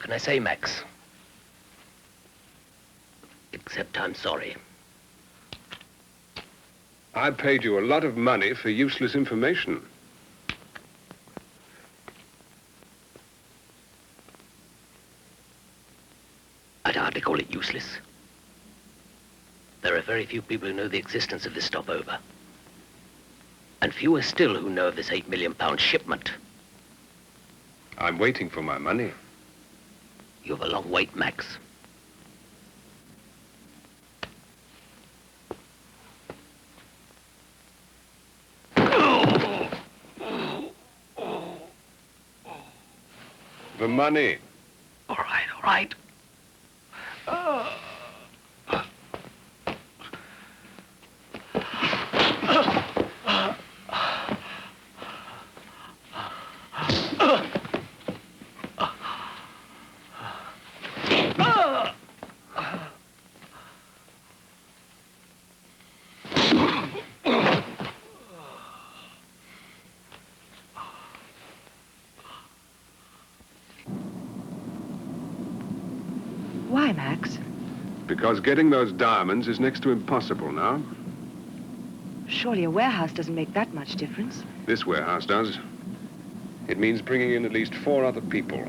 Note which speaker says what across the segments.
Speaker 1: What can I say, Max? Except I'm sorry.
Speaker 2: I paid you a lot of money for useless information.
Speaker 1: I'd hardly call it useless. There are very few people who know the existence of this stopover. And fewer still who know of this £8 million shipment.
Speaker 2: I'm waiting for my money.
Speaker 1: You have a long wait, Max.
Speaker 2: The money.
Speaker 1: All right, all right.
Speaker 3: Why, Max?
Speaker 2: Because getting those diamonds is next to impossible now.
Speaker 3: Surely a warehouse doesn't make that much difference.
Speaker 2: This warehouse does. It means bringing in at least 4 other people.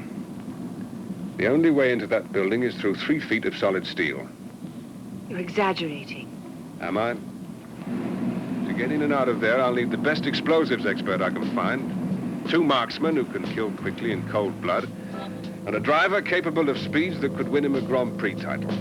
Speaker 2: The only way into that building is through 3 feet of solid steel.
Speaker 3: You're exaggerating.
Speaker 2: Am I? To get in and out of there, I'll need the best explosives expert I can find. 2 marksmen who can kill quickly in cold blood, and a driver capable of speeds that could win him a Grand Prix title.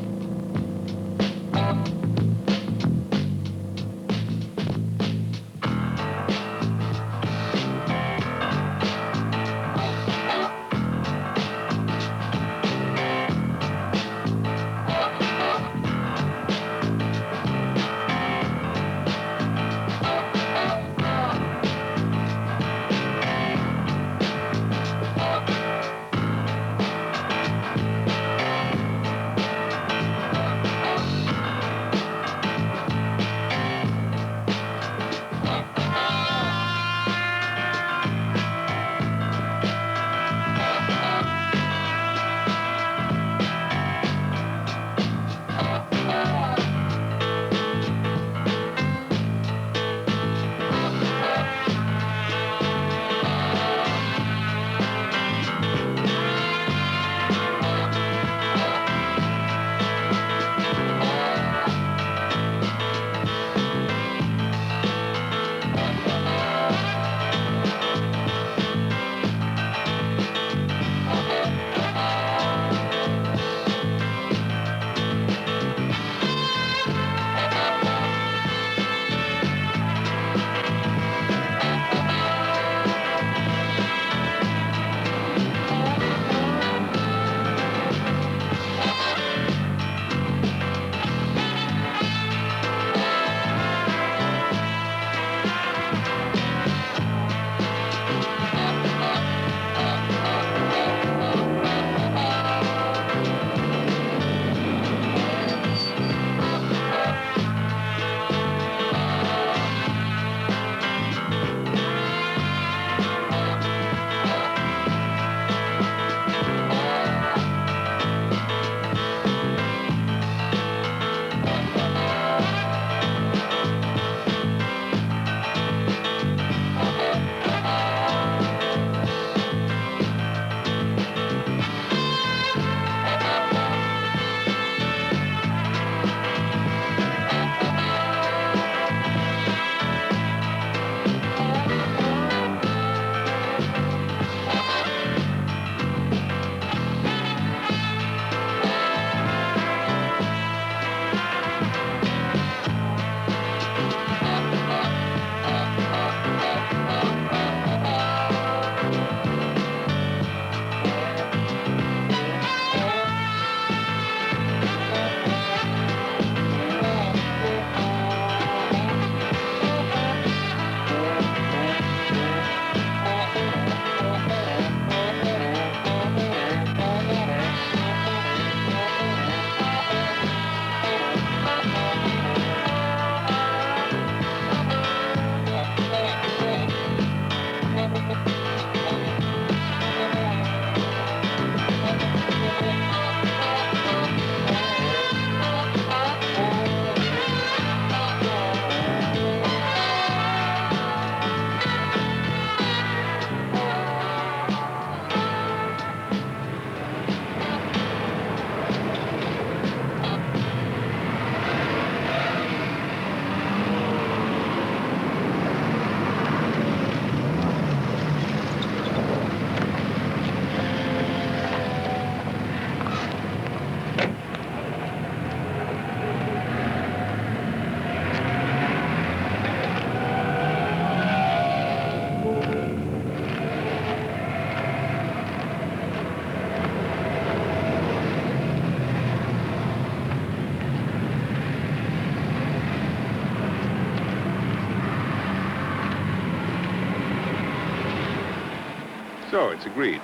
Speaker 2: So, it's agreed.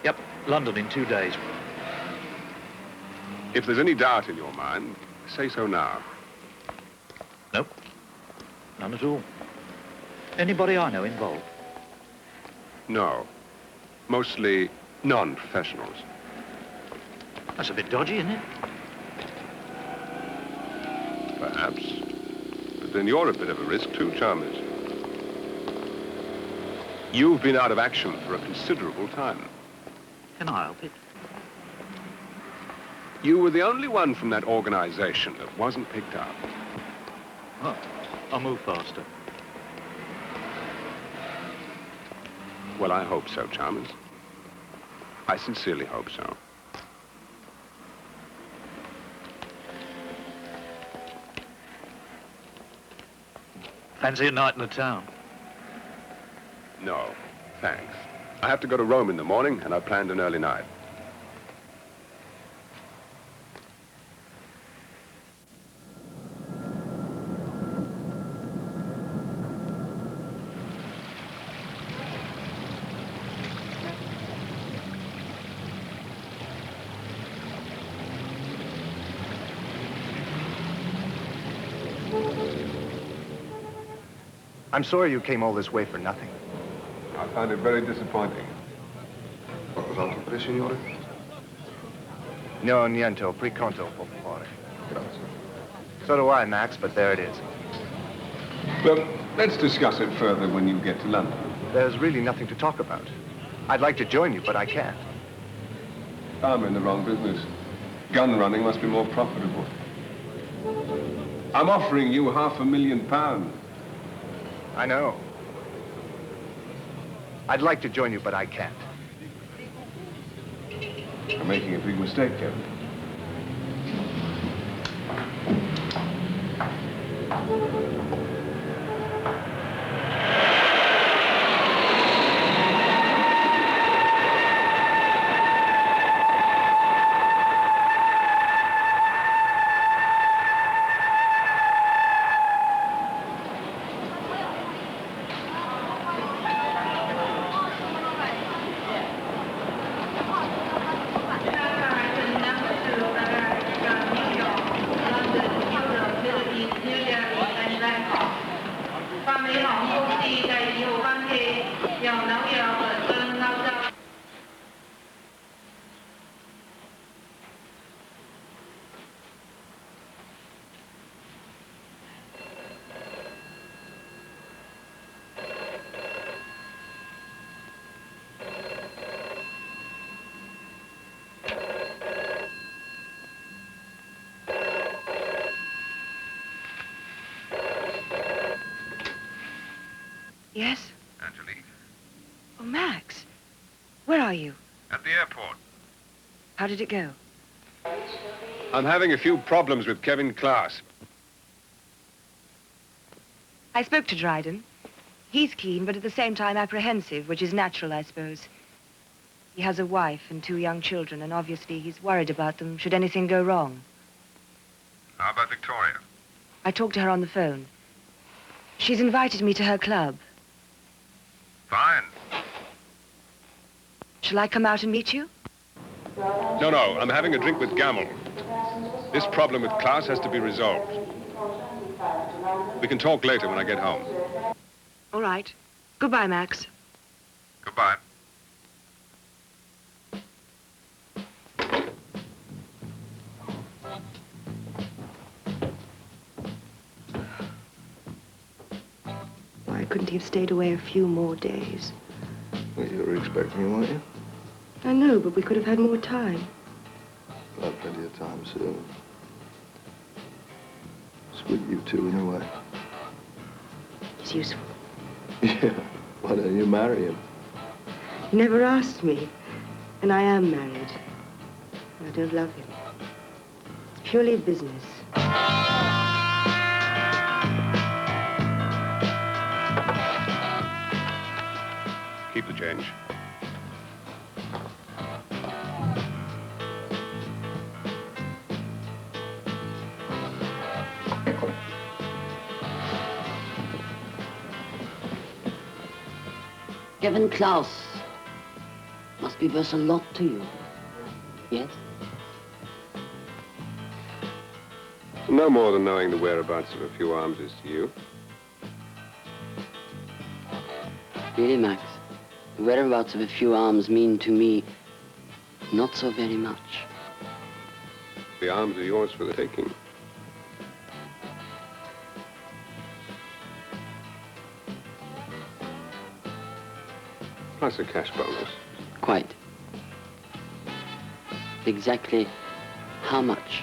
Speaker 4: Yep, London in 2 days.
Speaker 2: If there's any doubt in your mind, say so now.
Speaker 4: Nope, none at all. Anybody I know involved?
Speaker 2: No. Mostly non-professionals.
Speaker 4: That's a bit dodgy, isn't it?
Speaker 2: Perhaps. But then you're a bit of a risk too, Chalmers. You've been out of action for a considerable time.
Speaker 4: Can I help it?
Speaker 2: You were the only one from that organization that wasn't picked up.
Speaker 4: Oh, I'll move faster.
Speaker 2: Well, I hope so, Chalmers. I sincerely hope so.
Speaker 4: Fancy a night in the town?
Speaker 2: No, thanks. I have to go to Rome in the morning, and I planned an early night.
Speaker 5: I'm sorry you came all this way for nothing.
Speaker 2: I find it very disappointing.
Speaker 5: Signore? No, niente. Preconto, per favore. So do I, Max, but there it is.
Speaker 2: Well, let's discuss it further when you get to London.
Speaker 5: There's really nothing to talk about. I'd like to join you, but I can't.
Speaker 2: I'm in the wrong business. Gun running must be more profitable. I'm offering you £500,000.
Speaker 5: I know. I'd like to join you, but I can't.
Speaker 2: I'm making a big mistake, Kevin.
Speaker 3: Yes?
Speaker 2: Angelique,
Speaker 3: Oh, Max. Where are you?
Speaker 2: at the airport.
Speaker 3: How did it go?
Speaker 2: I'm having a few problems with Kevin Klaas.
Speaker 3: I spoke to Dryden. He's keen, but at the same time apprehensive, which is natural, I suppose. He has a wife and 2 young children, and obviously he's worried about them should anything go wrong.
Speaker 2: How about Victoria?
Speaker 3: I talked to her on the phone. She's invited me to her club.
Speaker 2: Fine.
Speaker 3: Shall I come out and meet you?
Speaker 2: No, I'm having a drink with Gamble. This problem with Klaas has to be resolved. We can talk later when I get home.
Speaker 3: All right. Goodbye, Max.
Speaker 2: Goodbye.
Speaker 3: Why couldn't he have stayed away a few more days?
Speaker 6: Well, you were expecting me, weren't you?
Speaker 3: I know, but we could have had more time.
Speaker 6: We'll have plenty of time soon. It's with you two in a way.
Speaker 3: He's useful.
Speaker 6: Yeah, why don't you marry him?
Speaker 3: He never asked me, and I am married. I don't love him. It's purely business.
Speaker 2: Keep the change.
Speaker 7: Kevin Klaus must be worth a lot to you. Yes?
Speaker 2: No more than knowing the whereabouts of a few arms is to you.
Speaker 7: Really, Max, the whereabouts of a few arms mean to me not so very much.
Speaker 2: The arms are yours for the taking. Plus a cash bonus.
Speaker 7: Quite. Exactly how much?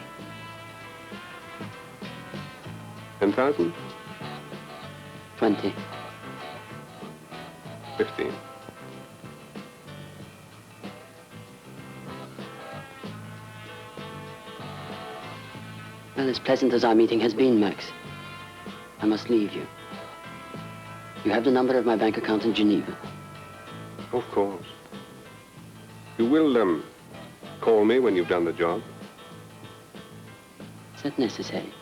Speaker 2: 10,000?
Speaker 7: 20.
Speaker 2: 15.
Speaker 7: Well, as pleasant as our meeting has been, Max, I must leave you. You have the number of my bank account in Geneva.
Speaker 2: Of course. You will, call me when you've done the job.
Speaker 7: Is that necessary?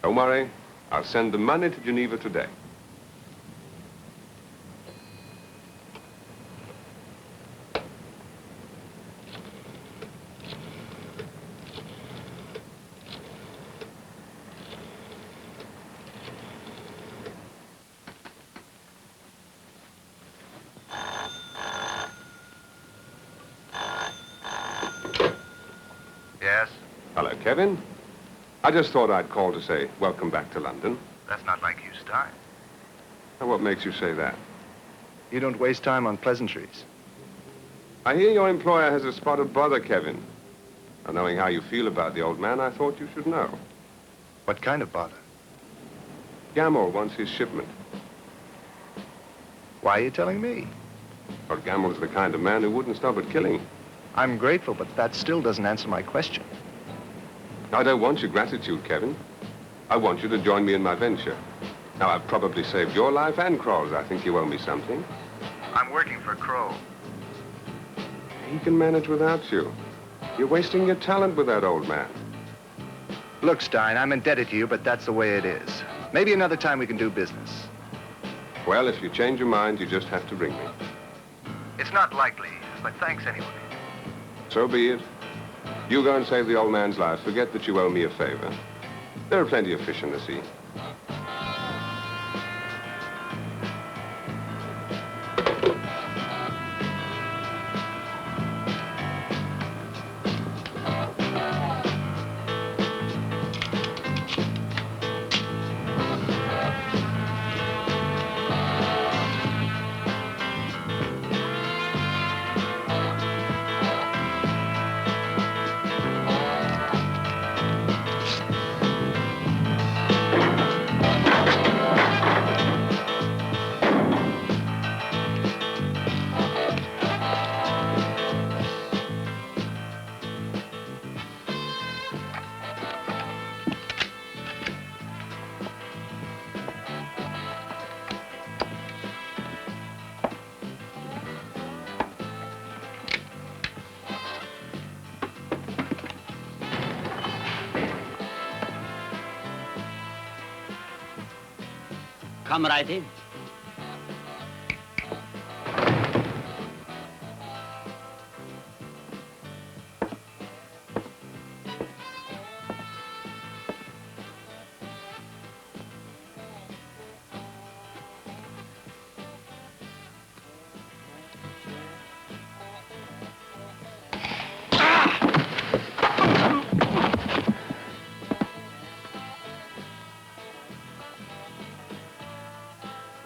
Speaker 2: Don't worry. I'll send the money to Geneva today. Hello, Kevin. I just thought I'd call to say welcome back to London.
Speaker 5: That's not like you, Stein.
Speaker 2: Now, what makes you say that?
Speaker 5: You don't waste time on pleasantries.
Speaker 2: I hear your employer has a spot of bother, Kevin. Now, knowing how you feel about the old man, I thought you should know.
Speaker 5: What kind of bother?
Speaker 2: Gamble wants his shipment.
Speaker 5: Why are you telling me?
Speaker 2: Well, Gamble's the kind of man who wouldn't stop at killing.
Speaker 5: I'm grateful, but that still doesn't answer my question.
Speaker 2: I don't want your gratitude, Kevin. I want you to join me in my venture. Now, I've probably saved your life and Kroll's. I think you owe me something.
Speaker 5: I'm working for Kroll.
Speaker 2: He can manage without you. You're wasting your talent with that old man.
Speaker 5: Look, Stein, I'm indebted to you, but that's the way it is. Maybe another time we can do business.
Speaker 2: Well, if you change your mind, you just have to ring me.
Speaker 5: It's not likely, but thanks anyway.
Speaker 2: So be it. You go and save the old man's life. Forget that you owe me a favor. There are plenty of fish in the sea.
Speaker 7: Come right in.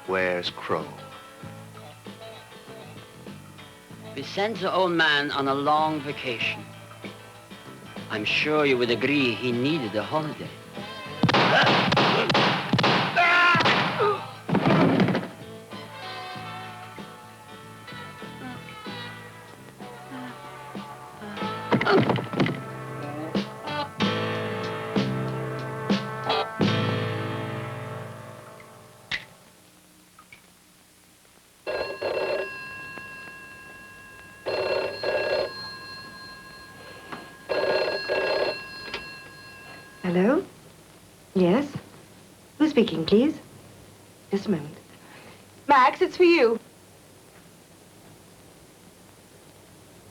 Speaker 5: Where's Crow?
Speaker 7: We sent the old man on a long vacation. I'm sure you would agree he needed a holiday.
Speaker 3: Hello? Yes? Who's speaking, please? Just a moment. Max, it's for you.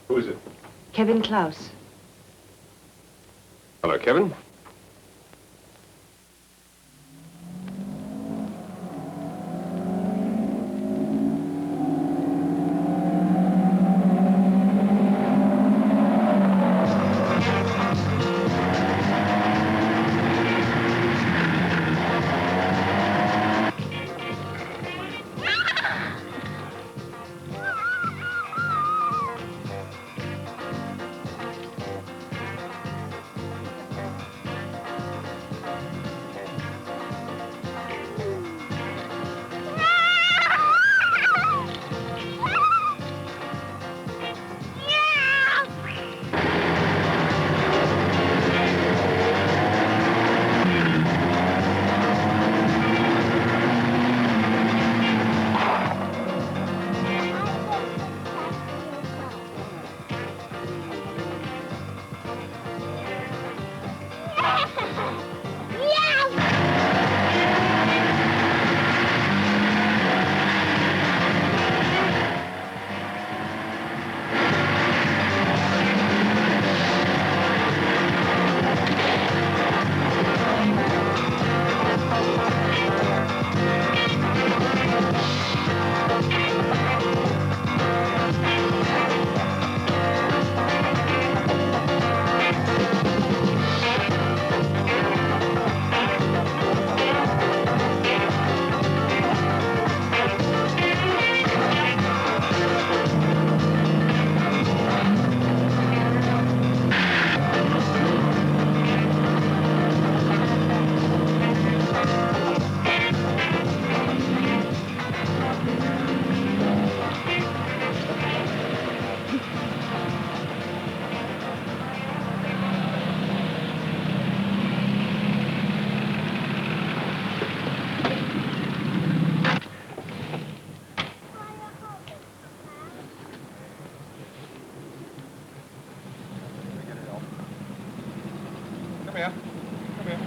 Speaker 2: Who is it?
Speaker 3: Kevin Klaus.
Speaker 2: Hello, Kevin. here. Come here.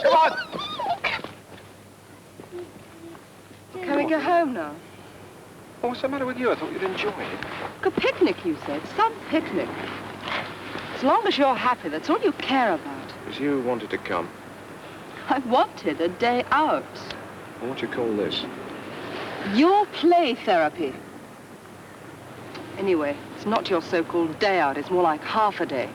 Speaker 2: Come on!
Speaker 8: Can we go home now?
Speaker 2: Oh, what's the matter with you? I thought you'd enjoy it.
Speaker 8: A picnic, you said. Some picnic. As long as you're happy, that's all you care about.
Speaker 2: Because you wanted to come.
Speaker 8: I wanted a day out.
Speaker 2: What do you call this?
Speaker 8: Your play therapy. Anyway, it's not your so-called day out. It's more like half a day.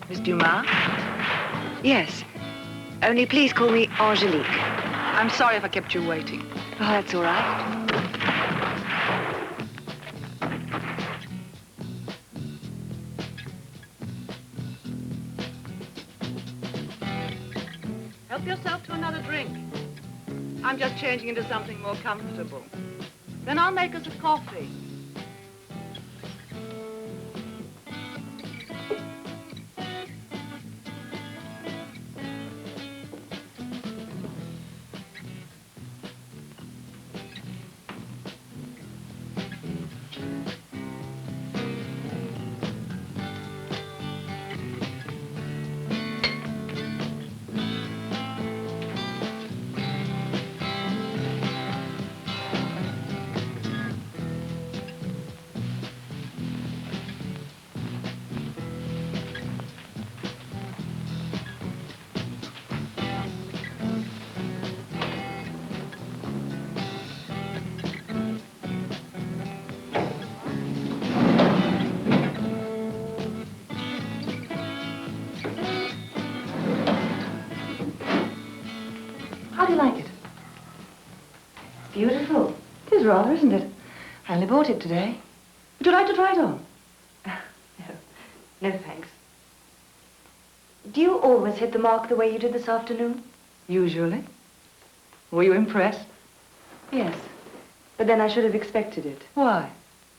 Speaker 3: Miss Dumas? Yes. Only please call me Angelique.
Speaker 8: I'm sorry if I kept you waiting.
Speaker 3: Oh, that's all right.
Speaker 8: Help yourself to another drink. I'm just changing into something more comfortable. Then I'll make us a coffee.
Speaker 3: How do you like it? Beautiful. It is rather, isn't it? I only bought it today. Would you like to try it on? No. No, thanks. Do you always hit the mark the way you did this afternoon? Usually. Were you impressed? Yes. But then I should have expected it. Why?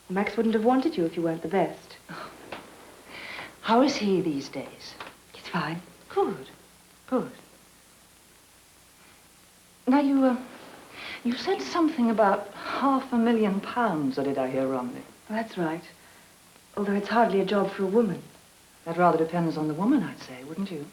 Speaker 3: Max wouldn't have wanted you if you weren't the best. How is he these days? He's fine. Good. Good. Now, you said something about £500,000, or did I hear wrongly? Well, that's right. Although it's hardly a job for a woman. That rather depends on the woman, I'd say, wouldn't you?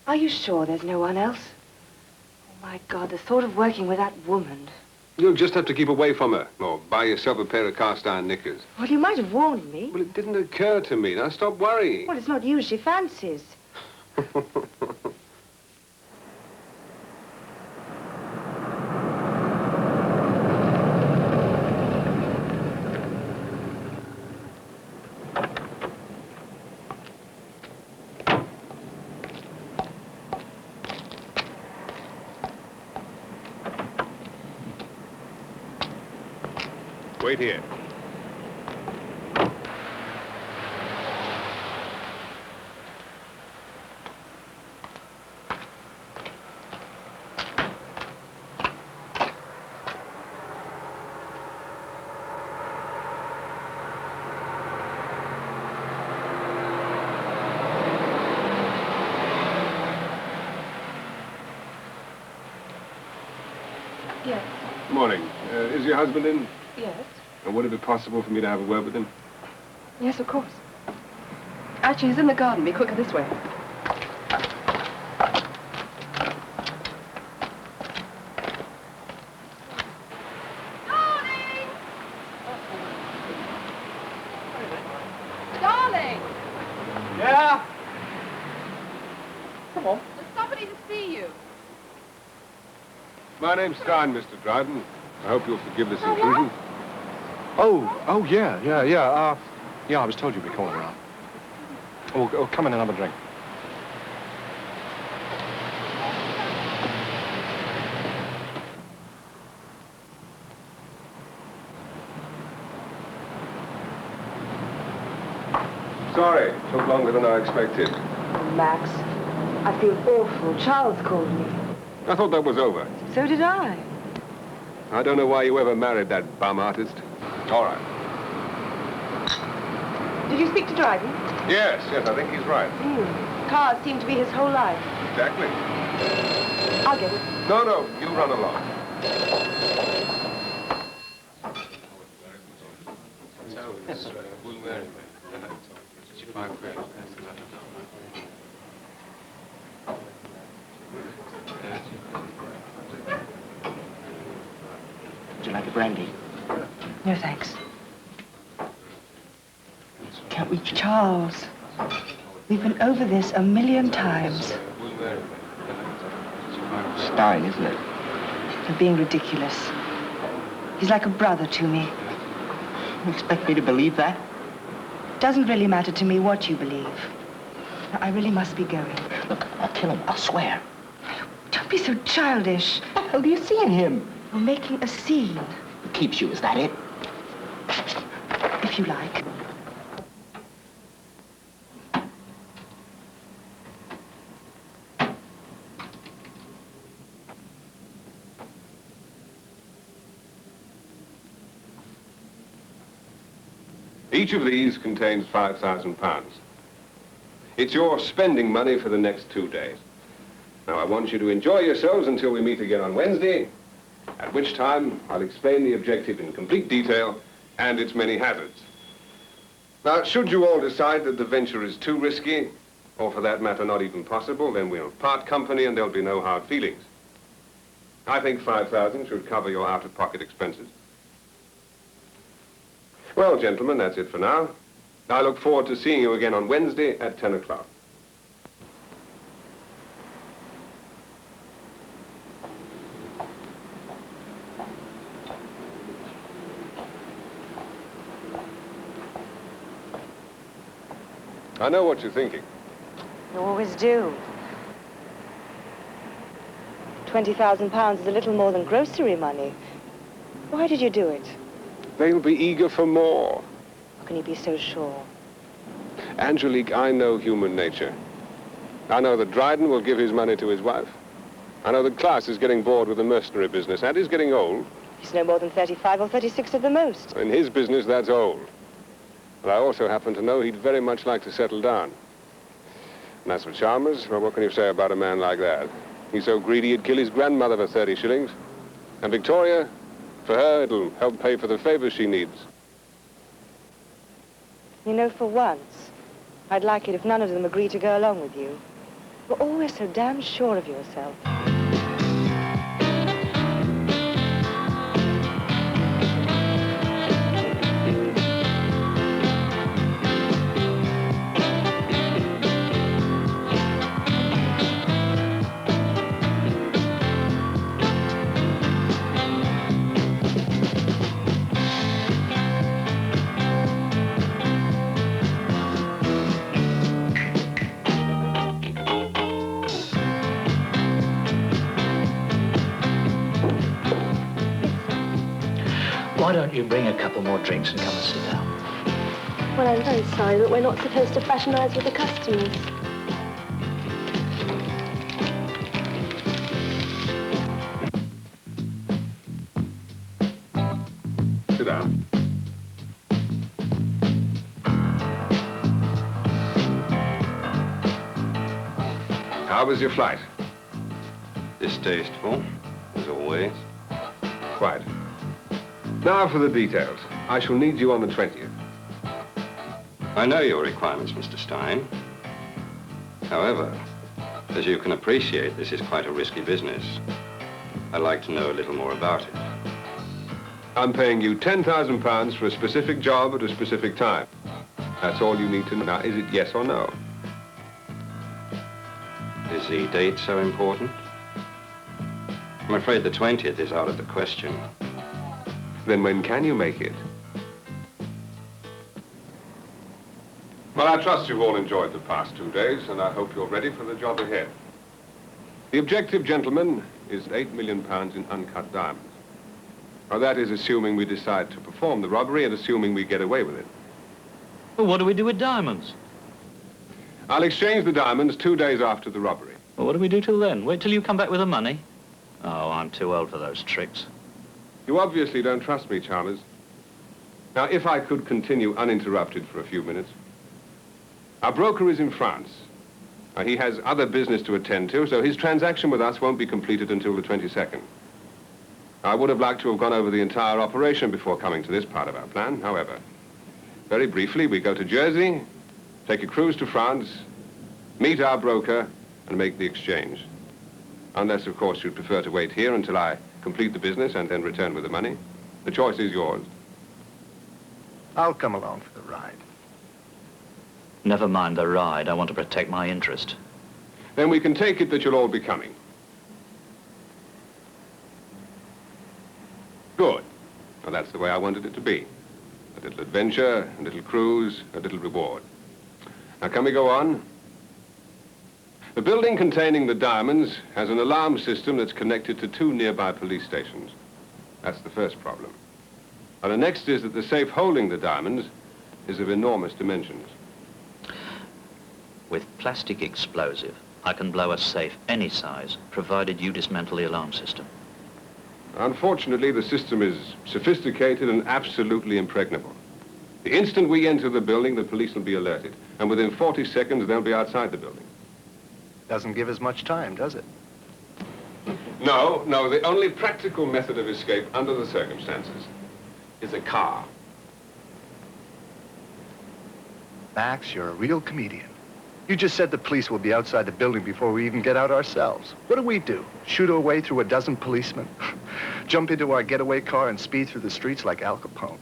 Speaker 3: Are you sure there's no one else? Oh, my God, the thought of working with that woman.
Speaker 2: You'll just have to keep away from her, or buy yourself a pair of cast-iron knickers.
Speaker 3: Well, you might have warned me.
Speaker 2: Well, it didn't occur to me. Now, stop worrying.
Speaker 3: Well, it's not you she fancies.
Speaker 2: Wait here.
Speaker 9: Yes.
Speaker 2: Morning. Is your husband in?
Speaker 9: Yes.
Speaker 2: And would it be possible for me to have a word with him?
Speaker 9: Yes, of course. Actually, he's in the garden. Be quicker this way. Darling!
Speaker 4: Yeah? Come on.
Speaker 9: There's somebody to see you.
Speaker 2: My name's Stein, Mr. Dryden. I hope you'll forgive this intrusion.
Speaker 5: Yeah, I was told you'd be calling around. Oh, come in and have a drink.
Speaker 2: Sorry, took longer than I expected.
Speaker 3: Max, I feel awful. Charles called me.
Speaker 2: I thought that was over.
Speaker 3: So did I.
Speaker 2: I don't know why you ever married that bum artist. All right.
Speaker 3: Did you speak to Dryden?
Speaker 2: Yes, I think he's right.
Speaker 3: Cars seem to be his whole life.
Speaker 2: Exactly.
Speaker 3: I'll get it.
Speaker 2: No, you run along.
Speaker 7: Would you like a brandy?
Speaker 3: No, thanks.
Speaker 7: Can't we...
Speaker 3: Charles, we've been over this a million times.
Speaker 7: Stein, isn't it?
Speaker 3: You're being ridiculous. He's like a brother to me.
Speaker 7: You expect me to believe that?
Speaker 3: Doesn't really matter to me what you believe. Now, I really must be going.
Speaker 7: Look, I'll kill him. I'll swear.
Speaker 3: Don't be so childish.
Speaker 7: What the hell do you see in him?
Speaker 3: You're making a scene,
Speaker 7: It keeps you, is that it?
Speaker 3: if you like.
Speaker 2: Each of these contains £5,000. It's your spending money for the next 2 days. Now, I want you to enjoy yourselves until we meet again on Wednesday, at which time I'll explain the objective in complete detail and its many hazards. Now, should you all decide that the venture is too risky, or for that matter not even possible, then we'll part company and there'll be no hard feelings. I think 5,000 should cover your out-of-pocket expenses. Well, gentlemen, that's it for now. I look forward to seeing you again on Wednesday at 10 o'clock. I know what you're thinking.
Speaker 3: You always do. £20,000 is a little more than grocery money. Why did you do it?
Speaker 2: They'll be eager for more.
Speaker 3: How can you be so sure?
Speaker 2: Angelique, I know human nature. I know that Dryden will give his money to his wife. I know that Klaus is getting bored with the mercenary business and is getting old.
Speaker 3: He's no more than 35 or 36 at the most.
Speaker 2: In his business, that's old. But I also happen to know he'd very much like to settle down. And as for Chalmers, well, what can you say about a man like that? He's so greedy he'd kill his grandmother for 30 shillings. And Victoria, for her, it'll help pay for the favors she needs.
Speaker 3: You know, for once, I'd like it if none of them agreed to go along with you. You're always so damn sure of yourself.
Speaker 4: Why don't you bring a couple more drinks and come and sit down?
Speaker 10: Well, I'm very sorry, but we're not supposed to fraternize with the customers.
Speaker 2: Sit down. How was your flight?
Speaker 11: Distasteful, as always.
Speaker 2: Quite. Now for the details. I shall need you on the 20th.
Speaker 11: I know your requirements, Mr. Stein. However, as you can appreciate, this is quite a risky business. I'd like to know a little more about it.
Speaker 2: I'm paying you £10,000 for a specific job at a specific time. That's all you need to know. Now, is it yes or no?
Speaker 11: Is the date so important? I'm afraid the 20th is out of the question.
Speaker 2: Then when can you make it? Well, I trust you've all enjoyed the past 2 days, and I hope you're ready for the job ahead. The objective, gentlemen, is £8 million in uncut diamonds. Now, that is assuming we decide to perform the robbery and assuming we get away with it.
Speaker 4: Well, what do we do with diamonds?
Speaker 2: I'll exchange the diamonds 2 days after the robbery.
Speaker 4: Well, what do we do till then? Wait till you come back with the money? Oh, I'm too old for those tricks.
Speaker 2: You obviously don't trust me, Chalmers. Now, if I could continue uninterrupted for a few minutes. Our broker is in France. Now, he has other business to attend to, so his transaction with us won't be completed until the 22nd. I would have liked to have gone over the entire operation before coming to this part of our plan. However, very briefly, we go to Jersey, take a cruise to France, meet our broker, and make the exchange. Unless, of course, you'd prefer to wait here until I complete the business and then return with the money. The choice is yours.
Speaker 5: I'll come along for the ride.
Speaker 4: Never mind the ride. I want to protect my interest.
Speaker 2: Then we can take it that you'll all be coming. Good. Well, that's the way I wanted it to be. A little adventure, a little cruise, a little reward. Now, can we go on? The building containing the diamonds has an alarm system that's connected to 2 nearby police stations. That's the first problem. And the next is that the safe holding the diamonds is of enormous dimensions.
Speaker 4: With plastic explosive, I can blow a safe any size, provided you dismantle the alarm system.
Speaker 2: Unfortunately, the system is sophisticated and absolutely impregnable. The instant we enter the building, the police will be alerted. And within 40 seconds, they'll be outside the building.
Speaker 5: Doesn't give us much time, does it?
Speaker 2: No, the only practical method of escape under the circumstances is a car.
Speaker 5: Max, you're a real comedian. You just said the police will be outside the building before we even get out ourselves. What do? Shoot our way through a dozen policemen? Jump into our getaway car and speed through the streets like Al Capone?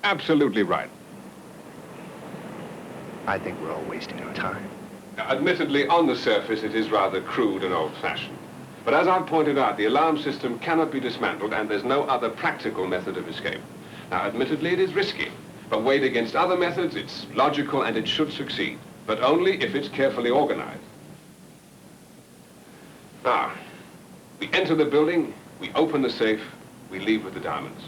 Speaker 2: Absolutely right.
Speaker 5: I think we're all wasting our time.
Speaker 2: Now, admittedly, on the surface, it is rather crude and old-fashioned. But as I've pointed out, the alarm system cannot be dismantled, and there's no other practical method of escape. Now, admittedly, it is risky, but weighed against other methods, it's logical and it should succeed, but only if it's carefully organized. Now, we enter the building, we open the safe, we leave with the diamonds.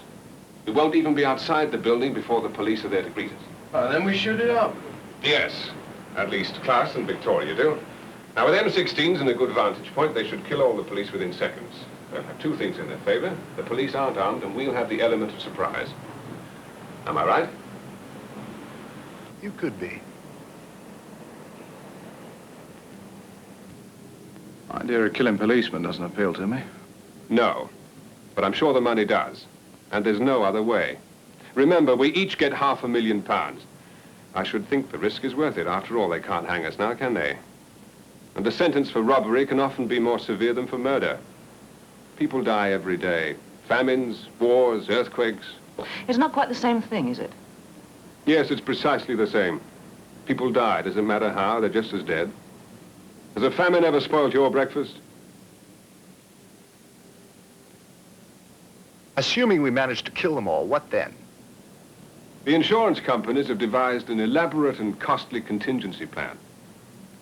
Speaker 2: We won't even be outside the building before the police are there to greet us.
Speaker 6: Then we shoot it up.
Speaker 2: Yes, at least Klaas and Victoria do. Now, with M16s and a good vantage point, they should kill all the police within seconds. They'll have 2 things in their favor. The police aren't armed, and we'll have the element of surprise. Am I right?
Speaker 5: You could be.
Speaker 6: The idea of killing policemen doesn't appeal to me.
Speaker 2: No, but I'm sure the money does. And there's no other way. Remember, we each get £500,000. I should think the risk is worth it. After all, they can't hang us now, can they? And the sentence for robbery can often be more severe than for murder. People die every day. Famines, wars, earthquakes.
Speaker 8: It's not quite the same thing, is it?
Speaker 2: Yes, it's precisely the same. People die. Doesn't matter how, they're just as dead. Has a famine ever spoiled your breakfast?
Speaker 5: Assuming we manage to kill them all, what then?
Speaker 2: The insurance companies have devised an elaborate and costly contingency plan.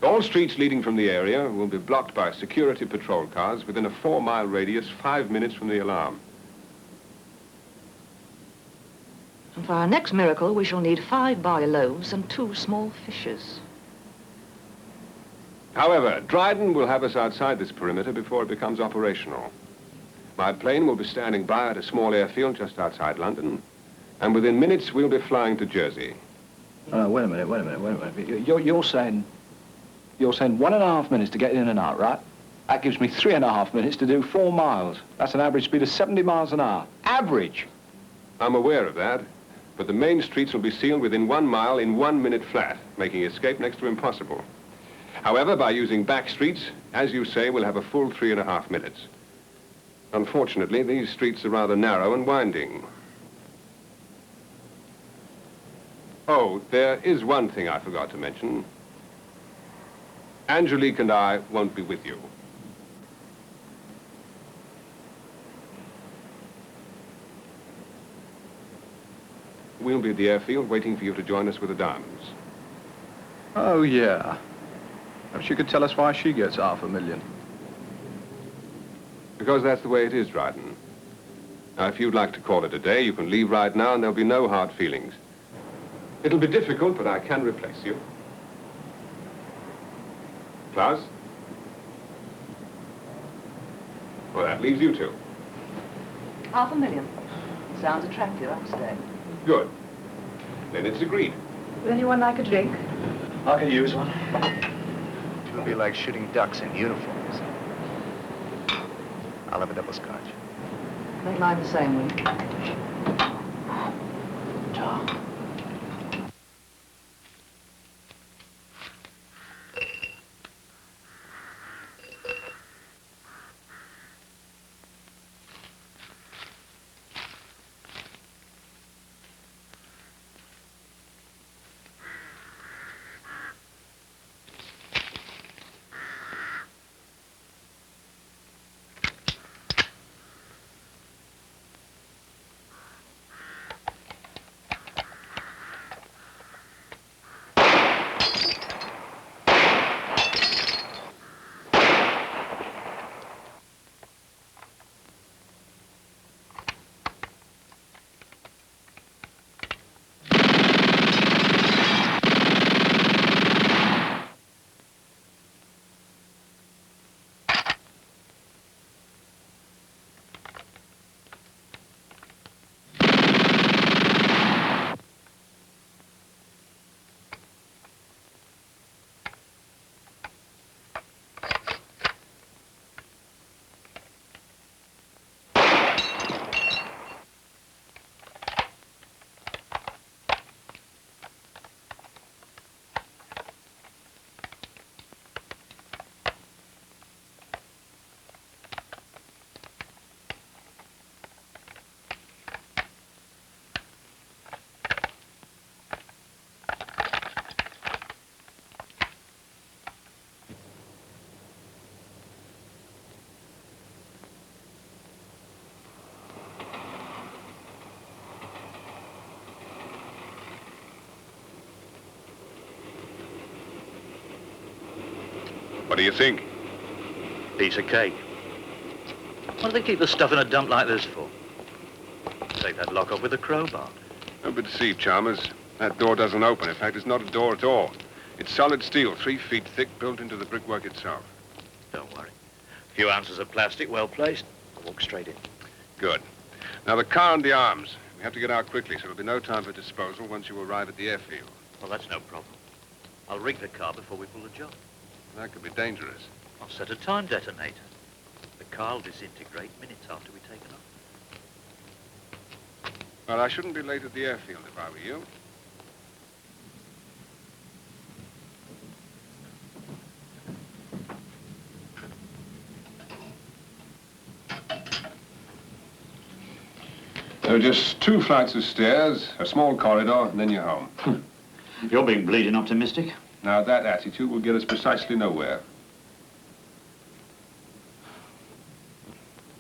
Speaker 2: All streets leading from the area will be blocked by security patrol cars within a 4-mile radius, 5 minutes from the alarm.
Speaker 8: And for our next miracle, we shall need 5 barley loaves and 2 small fishes.
Speaker 2: However, Dryden will have us outside this perimeter before it becomes operational. My plane will be standing by at a small airfield just outside London, and within minutes we'll be flying to Jersey.
Speaker 6: Wait a minute. You're saying 1.5 minutes to get in and out, right? That gives me 3.5 minutes to do 4 miles. That's an average speed of 70 miles an hour. Average!
Speaker 2: I'm aware of that, but the main streets will be sealed within 1 mile in 1 minute flat, making escape next to impossible. However, by using back streets, as you say, we'll have a full 3.5 minutes. Unfortunately, these streets are rather narrow and winding. Oh, there is one thing I forgot to mention. Angelique and I won't be with you. We'll be at the airfield waiting for you to join us with the diamonds.
Speaker 6: Oh, yeah. Perhaps you could tell us why she gets $500,000.
Speaker 2: Because that's the way it is, Dryden. Now, if you'd like to call it a day, you can leave right now and there'll be no hard feelings. It'll be difficult, but I can replace you. Klaus? Well, that leaves you two.
Speaker 8: $500,000. Sounds attractive. I'll stay.
Speaker 2: Good. Then it's agreed.
Speaker 8: Would anyone like a drink?
Speaker 6: I could use one.
Speaker 5: It would be like shooting ducks in uniforms. I'll have a double scotch.
Speaker 8: Make mine the same, will you?
Speaker 2: What do you think?
Speaker 4: Piece of cake. What do they keep the stuff in a dump like this for? Take that lock off with a crowbar.
Speaker 2: Don't be deceived, Chalmers. That door doesn't open. In fact, it's not a door at all. It's solid steel, 3 feet thick, built into the brickwork itself.
Speaker 4: Don't worry. A few ounces of plastic well placed. I'll walk straight in.
Speaker 2: Good. Now, the car and the arms. We have to get out quickly, so there'll be no time for disposal once you arrive at the airfield.
Speaker 4: Well, that's no problem. I'll rig the car before we pull the job.
Speaker 2: That could be dangerous.
Speaker 4: I'll set a time detonator. The car will disintegrate minutes after we're taken off.
Speaker 2: Well, I shouldn't be late at the airfield if I were you. There are just 2 flights of stairs, a small corridor, and then you're home.
Speaker 4: You're being bleeding optimistic.
Speaker 2: Now, that attitude will get us precisely nowhere.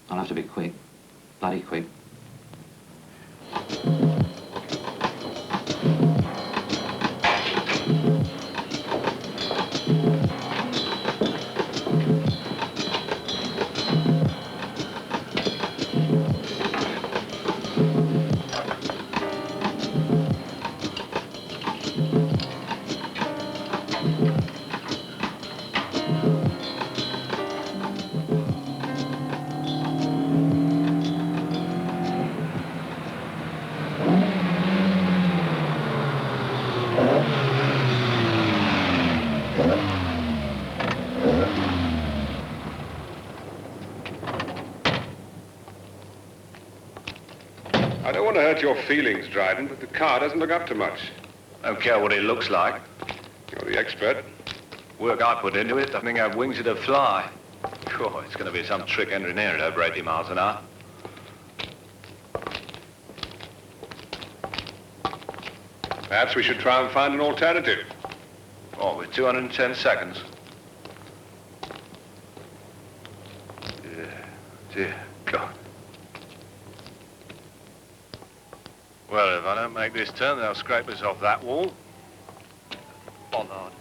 Speaker 4: I'll have to be quick. Bloody quick.
Speaker 2: don't want to hurt your feelings, Dryden, but the car doesn't look up to much.
Speaker 6: Don't care what it looks like.
Speaker 2: You're the expert.
Speaker 6: Work I put into it, I think I have wings to fly. Sure, it's going to be some trick engineering at over 80 miles an hour.
Speaker 2: Perhaps we should try and find an alternative.
Speaker 6: Oh, with 210 seconds. Dear God.
Speaker 2: Well, if I don't make this turn, they'll scrape us off that wall.
Speaker 6: Bollard.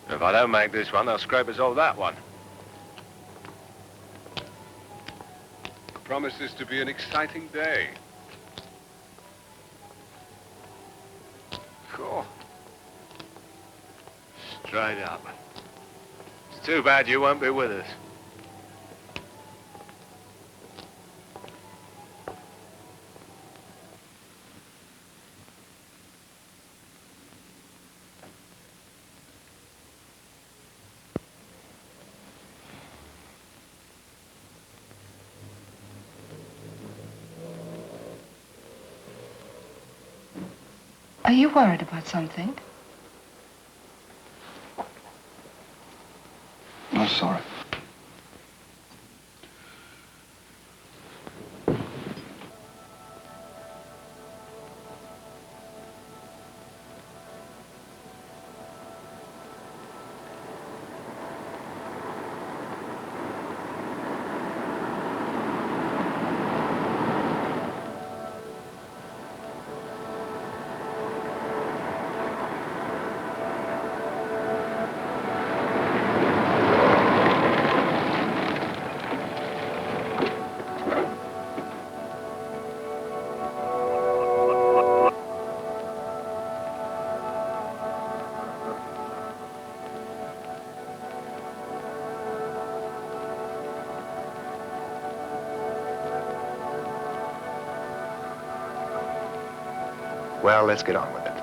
Speaker 2: If I don't make this one, they'll scrape us off that one. Promises to be an exciting day. Cool. Straight up. It's too bad you won't be with us.
Speaker 9: Are you worried about something?
Speaker 5: I'm sorry. Well, let's get on with it.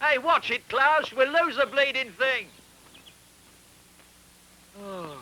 Speaker 4: Hey, watch it, Klaus. We'll lose the bleeding thing. Oh.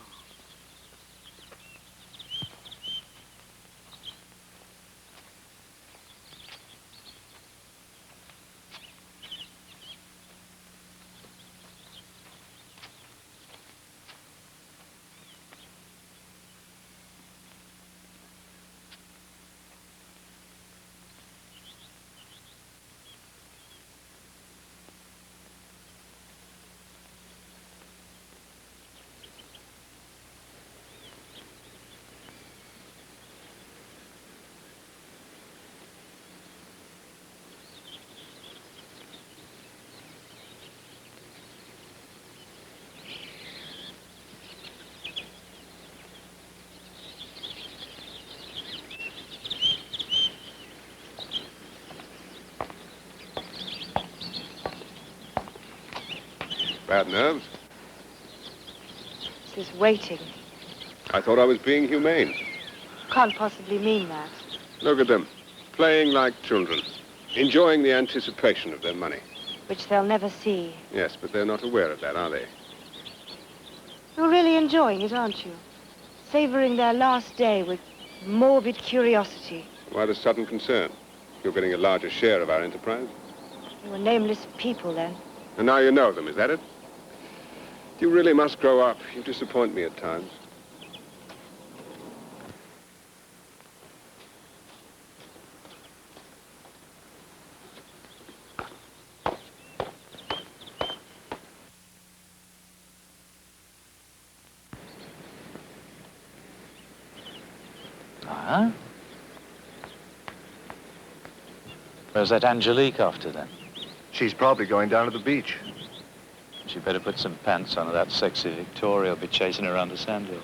Speaker 2: Bad nerves?
Speaker 3: This waiting.
Speaker 2: I thought I was being humane.
Speaker 3: Can't possibly mean that.
Speaker 2: Look at them, playing like children, enjoying the anticipation of their money.
Speaker 3: Which they'll never see.
Speaker 2: Yes, but they're not aware of that, are they?
Speaker 3: You're really enjoying it, aren't you? Savoring their last day with morbid curiosity.
Speaker 2: Why the sudden concern? You're getting a larger share of our enterprise.
Speaker 3: They were nameless people then.
Speaker 2: And now you know them, is that it? You really must grow up. You disappoint me at times.
Speaker 4: Huh? Where's that Angelique after then?
Speaker 5: She's probably going down to the beach.
Speaker 4: She better put some pants on, or that sexy Victoria will be chasing her around the sandhills.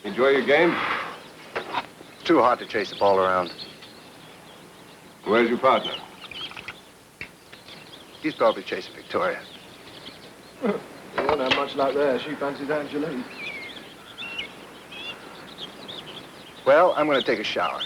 Speaker 2: Enjoy your game?
Speaker 5: Too hard to chase the ball around.
Speaker 2: Where's your partner?
Speaker 5: He's probably chasing Victoria.
Speaker 12: You won't have much luck there. She fancies Angelique.
Speaker 5: Well, I'm going to take a shower.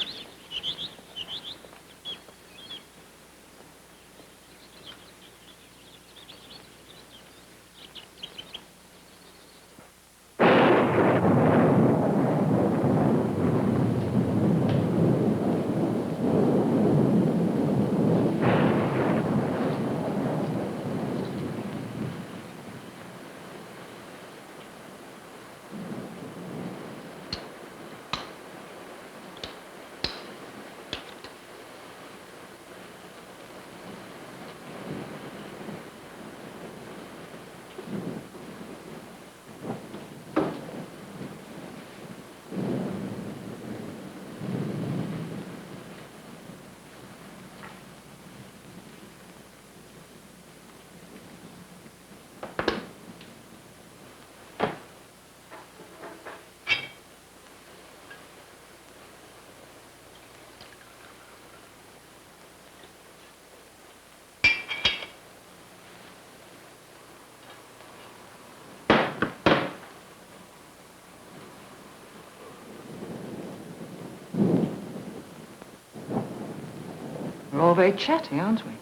Speaker 8: We're all very chatty, aren't we?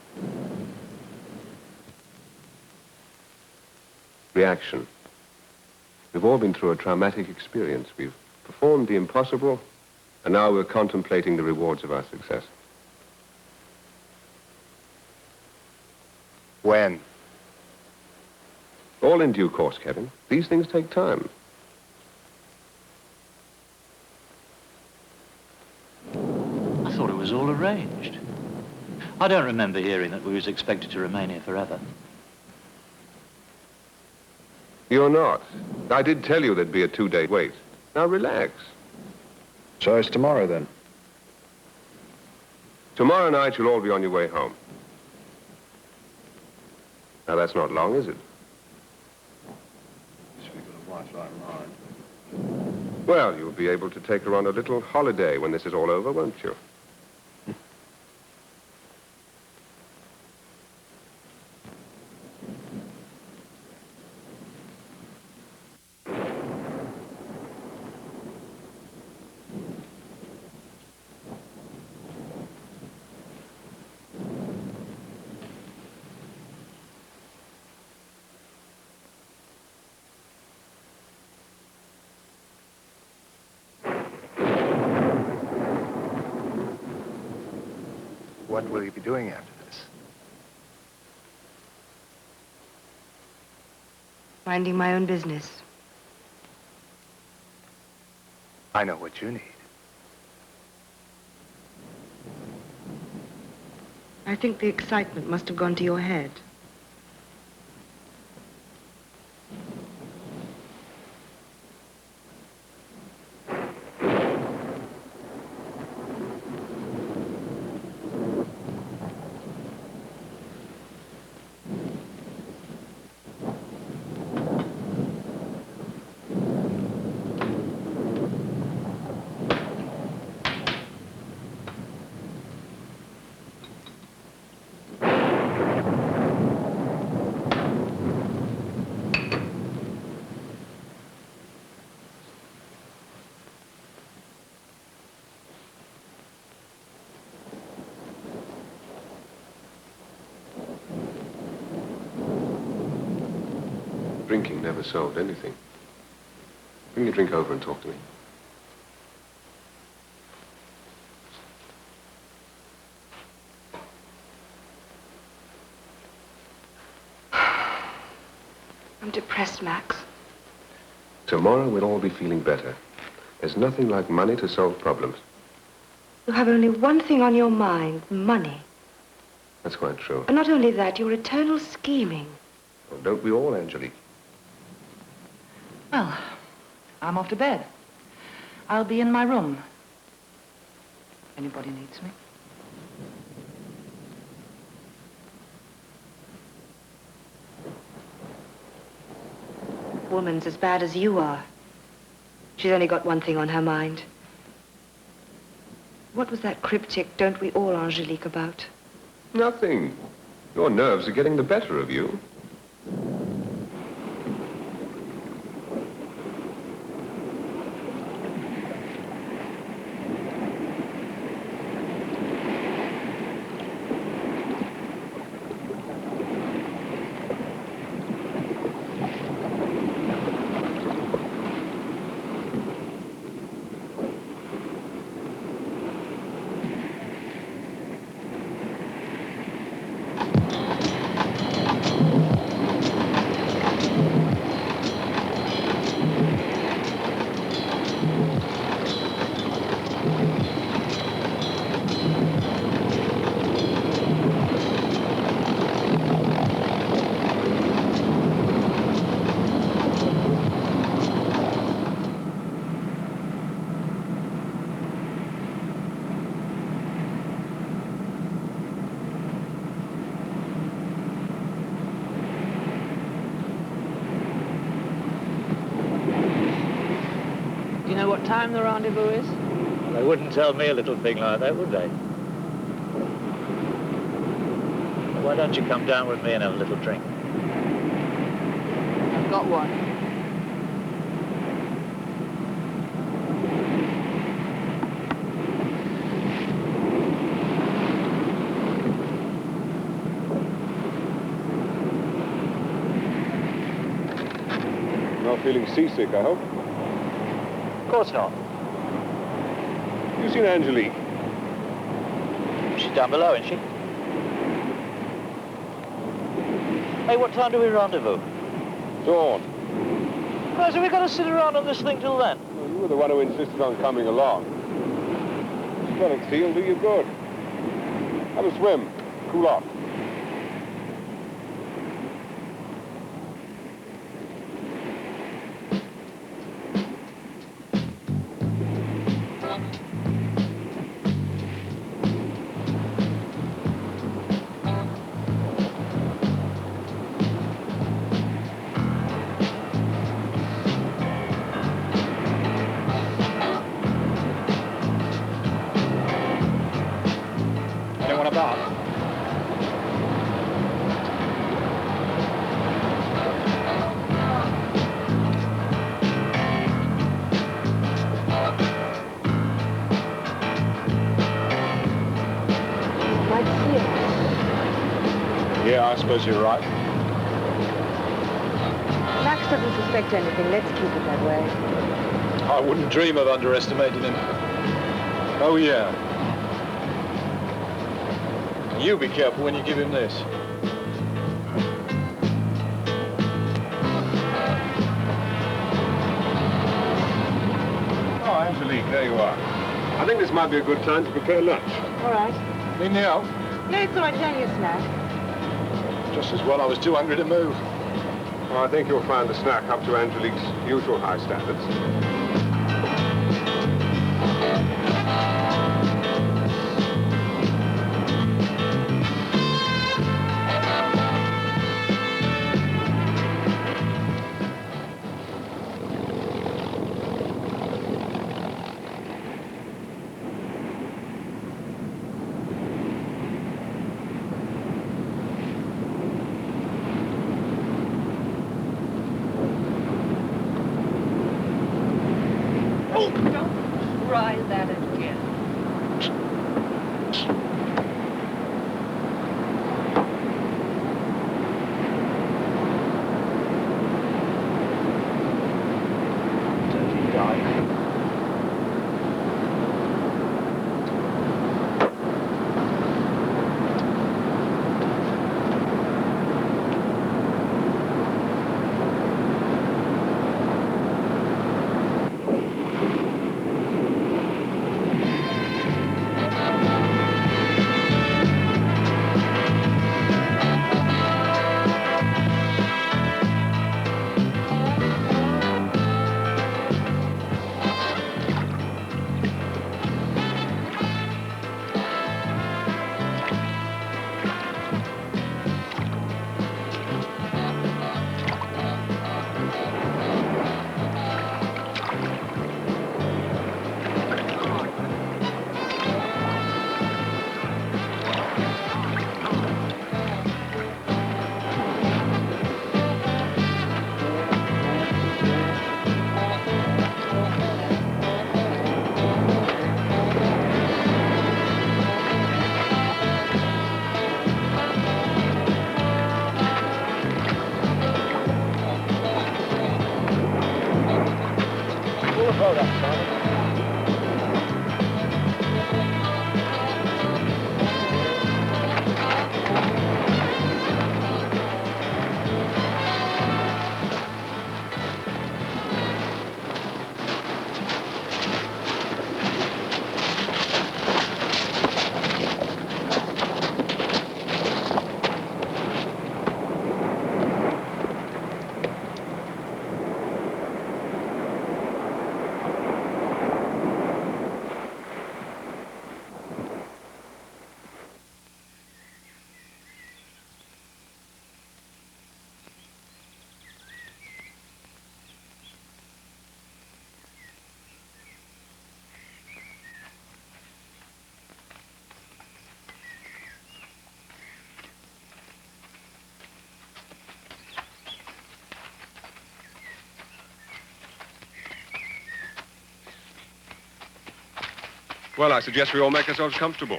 Speaker 2: Reaction. We've all been through a traumatic experience. We've performed the impossible, and now we're contemplating the rewards of our success.
Speaker 5: When?
Speaker 2: All in due course, Kevin. These things take time.
Speaker 4: I thought it was all arranged. I don't remember hearing that we was expected to remain here forever.
Speaker 2: You're not. I did tell you there'd be a 2-day wait. Now relax.
Speaker 12: So it's tomorrow, then?
Speaker 2: Tomorrow night you'll all be on your way home. Now that's not long, is it?
Speaker 12: We've got a wife like mine.
Speaker 2: Well, you'll be able to take her on a little holiday when this is all over, won't you?
Speaker 5: What will you be doing after this?
Speaker 3: Minding my own business.
Speaker 5: I know what you need.
Speaker 3: I think the excitement must have gone to your head.
Speaker 2: Drinking never solved anything. Bring your drink over and talk to me.
Speaker 3: I'm depressed, Max.
Speaker 2: Tomorrow we'll all be feeling better. There's nothing like money to solve problems.
Speaker 3: You have only one thing on your mind, money.
Speaker 2: That's quite true.
Speaker 3: And not only that, your eternal scheming.
Speaker 2: Well, don't we all, Angelique?
Speaker 8: Well, I'm off to bed. I'll be in my room. If anybody needs me.
Speaker 3: Woman's as bad as you are. She's only got one thing on her mind. What was that cryptic, don't we all, Angelique, about?
Speaker 2: Nothing. Your nerves are getting the better of you.
Speaker 8: Do you know what time the rendezvous is?
Speaker 4: Well, they wouldn't tell me a little thing like that, would they? Well, why don't you come down with me and have a little drink?
Speaker 8: I've got one.
Speaker 2: Not feeling seasick, I hope?
Speaker 4: Of course not.
Speaker 2: You seen Angelique?
Speaker 4: She's down below, isn't she? Hey, what time do we rendezvous?
Speaker 2: Dawn.
Speaker 4: Right, so we've got to sit around on this thing till then?
Speaker 2: Well, you were the one who insisted on coming along. Well, it's he'll do you good. Have a swim. Cool off.
Speaker 12: Anyone about?
Speaker 10: Might see it.
Speaker 12: Yeah, I suppose you're right.
Speaker 3: Max doesn't suspect anything. Let's keep it that way.
Speaker 12: I wouldn't dream of underestimating him. Oh, yeah. You be careful when you give him this.
Speaker 2: Oh, Angelique, there you are. I think this might be a good time to prepare lunch.
Speaker 3: All right.
Speaker 12: Need me out?
Speaker 3: No, it's all right. It's only a snack.
Speaker 12: Just as well, I was too hungry to move.
Speaker 2: Well, I think you'll find the snack up to Angelique's usual high standards.
Speaker 8: Try that again.
Speaker 12: Dirty dyke.
Speaker 2: Well, I suggest we all make ourselves comfortable.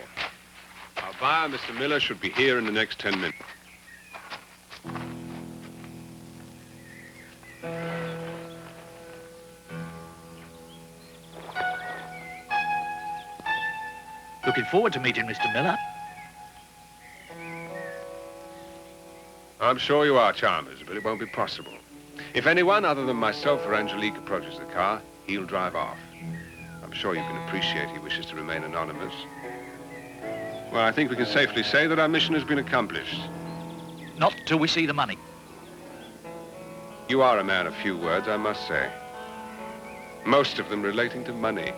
Speaker 2: Our buyer, Mr. Miller, should be here in the next 10 minutes.
Speaker 4: Looking forward to meeting Mr. Miller.
Speaker 2: I'm sure you are, Chalmers, but it won't be possible. If anyone other than myself or Angelique approaches the car, he'll drive off. I'm sure you can appreciate he wishes to remain anonymous. Well, I think we can safely say that our mission has been accomplished.
Speaker 4: Not till we see the money.
Speaker 2: You are a man of few words, I must say. Most of them relating to money.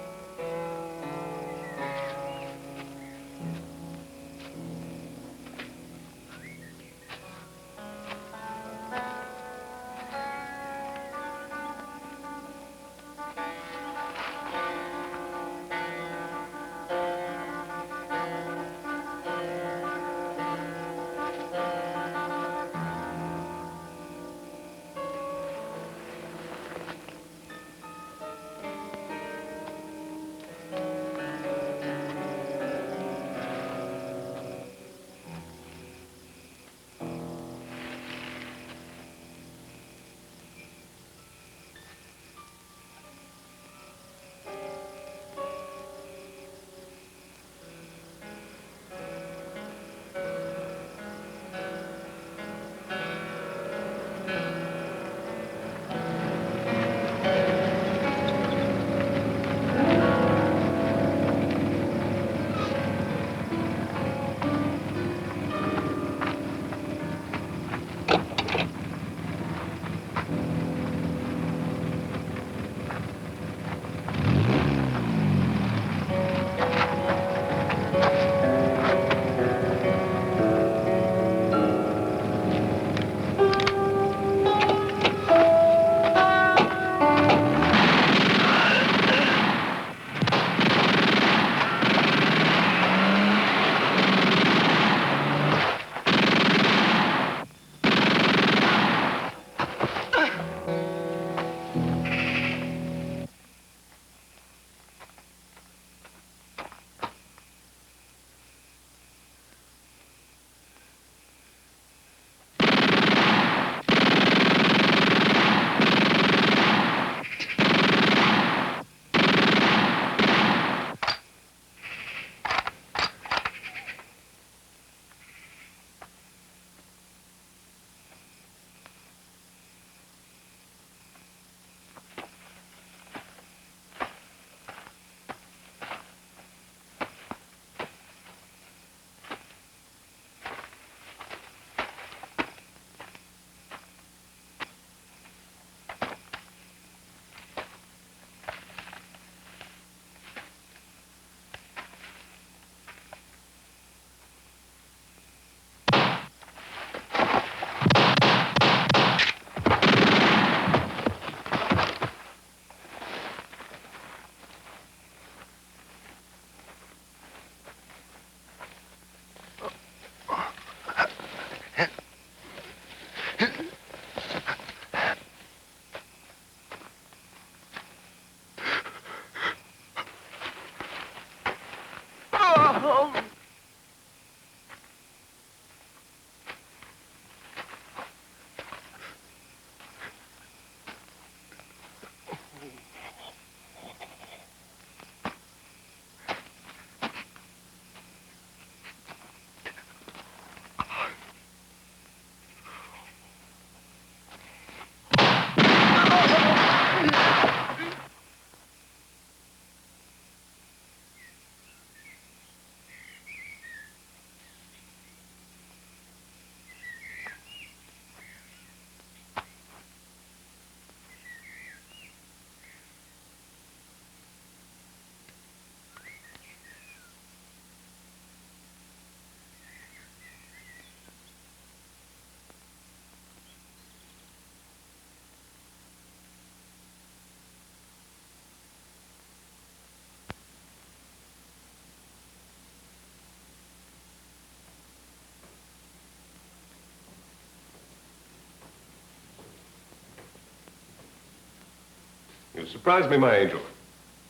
Speaker 2: You surprised me, my angel.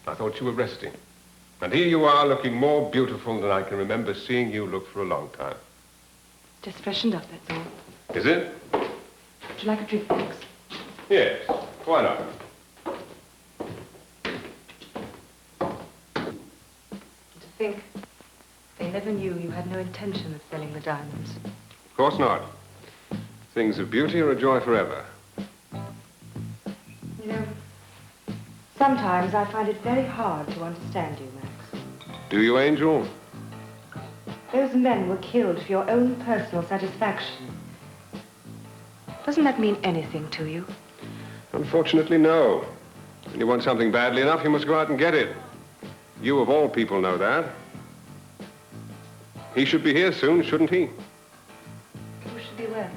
Speaker 2: I thought you were resting. And here you are, looking more beautiful than I can remember seeing you look for a long time.
Speaker 3: Just freshened up, that's all.
Speaker 2: Is it?
Speaker 3: Would you like a drink, Max?
Speaker 2: Yes. Why not?
Speaker 3: To think, they never knew you had no intention of selling the diamonds.
Speaker 2: Of course not. Things of beauty are a joy forever.
Speaker 3: You know, sometimes I find it very hard to understand you, Max.
Speaker 2: Do you, Angel?
Speaker 3: Those men were killed for your own personal satisfaction. Doesn't that mean anything to you?
Speaker 2: Unfortunately, no. When you want something badly enough, you must go out and get it. You, of all people, know that. He should be here soon, shouldn't he?
Speaker 3: Who should be where?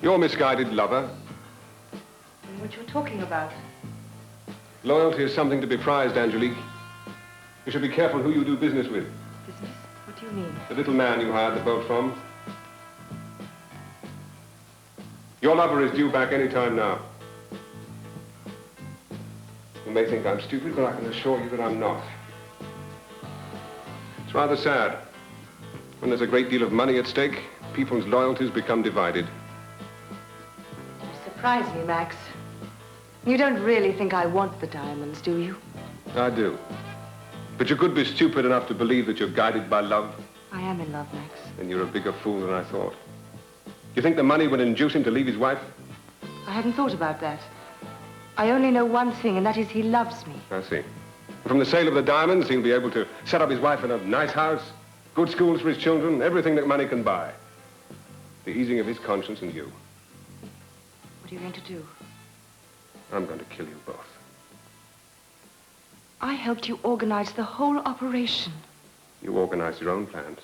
Speaker 2: Your misguided lover.
Speaker 3: And what you're talking about?
Speaker 2: Loyalty is something to be prized, Angelique. You should be careful who you do business with.
Speaker 3: Business? What do you mean?
Speaker 2: The little man you hired the boat from. Your lover is due back any time now. You may think I'm stupid, but I can assure you that I'm not. It's rather sad. When there's a great deal of money at stake, people's loyalties become divided.
Speaker 3: You surprise me, Max. You don't really think I want the diamonds, do you?
Speaker 2: I do. But you could be stupid enough to believe that you're guided by love.
Speaker 3: I am in love, Max.
Speaker 2: Then you're a bigger fool than I thought. You think the money would induce him to leave his wife?
Speaker 3: I hadn't thought about that. I only know one thing, and that is he loves me.
Speaker 2: I see. From the sale of the diamonds, he'll be able to set up his wife in a nice house, good schools for his children, everything that money can buy. The easing of his conscience and you.
Speaker 3: What are you going to do?
Speaker 2: I'm going to kill you both.
Speaker 3: I helped you organize the whole operation.
Speaker 2: You organized your own plans.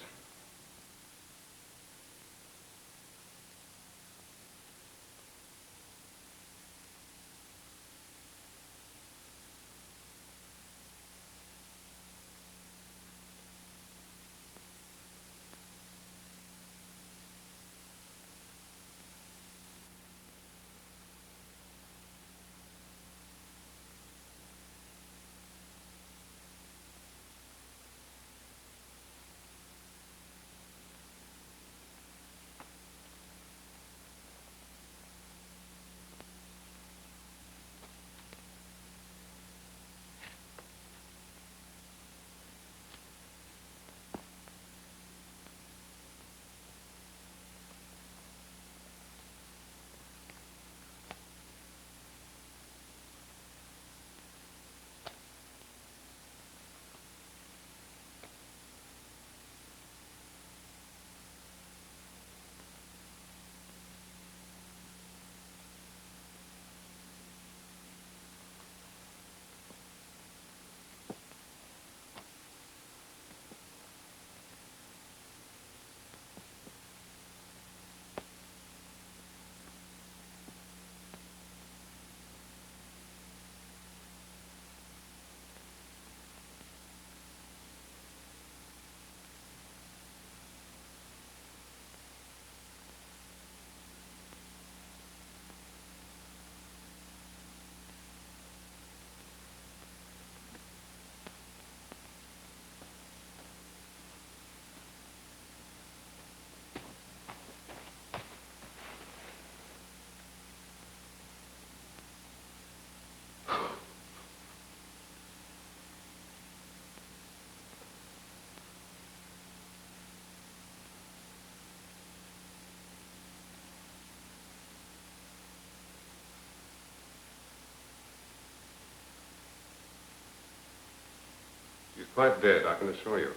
Speaker 2: She's quite dead, I can assure you.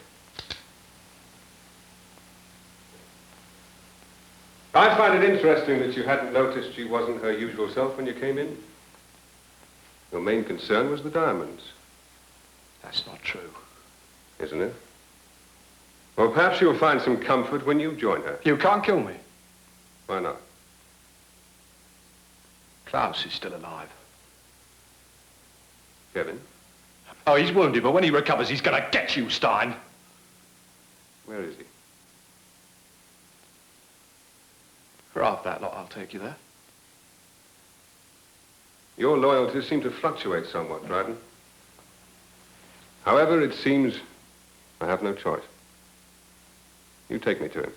Speaker 2: I find it interesting that you hadn't noticed she wasn't her usual self when you came in. Your main concern was the diamonds.
Speaker 12: That's not true.
Speaker 2: Isn't it? Well, perhaps you'll find some comfort when you join her.
Speaker 12: You can't kill me.
Speaker 2: Why not?
Speaker 12: Klaus is still alive.
Speaker 2: Kevin?
Speaker 12: Oh, he's wounded, but when he recovers, he's gonna get you, Stein.
Speaker 2: Where is he?
Speaker 12: For half that lot, I'll take you there.
Speaker 2: Your loyalties seem to fluctuate somewhat, Dryden. However, it seems I have no choice. You take me to him.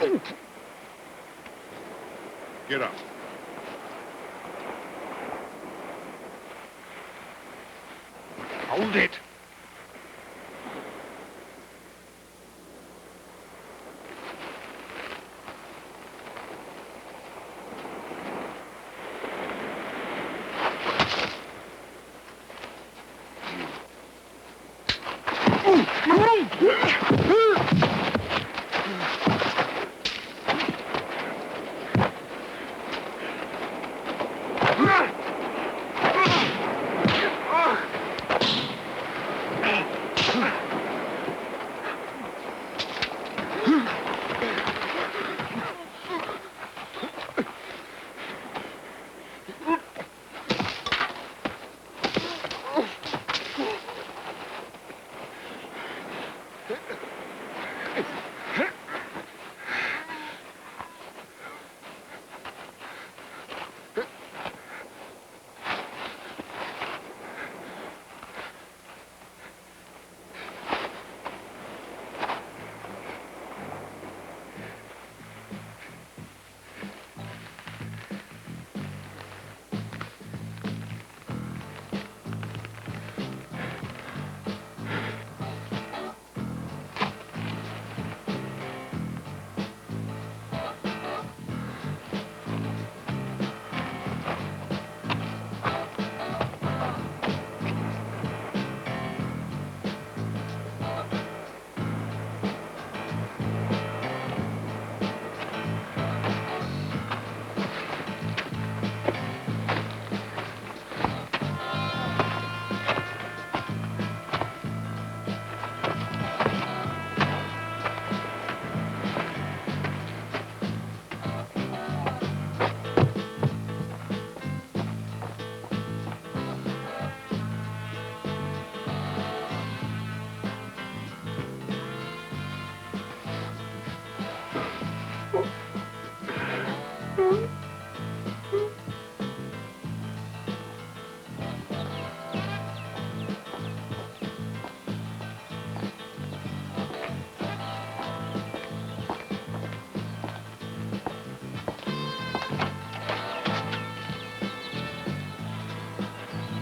Speaker 2: Get up. Hold it.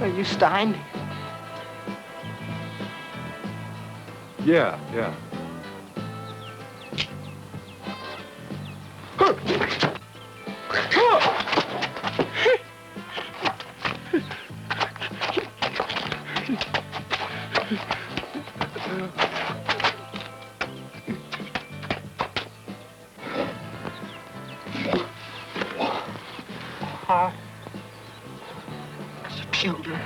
Speaker 13: Are you Stein?
Speaker 12: Yeah.
Speaker 13: As a children.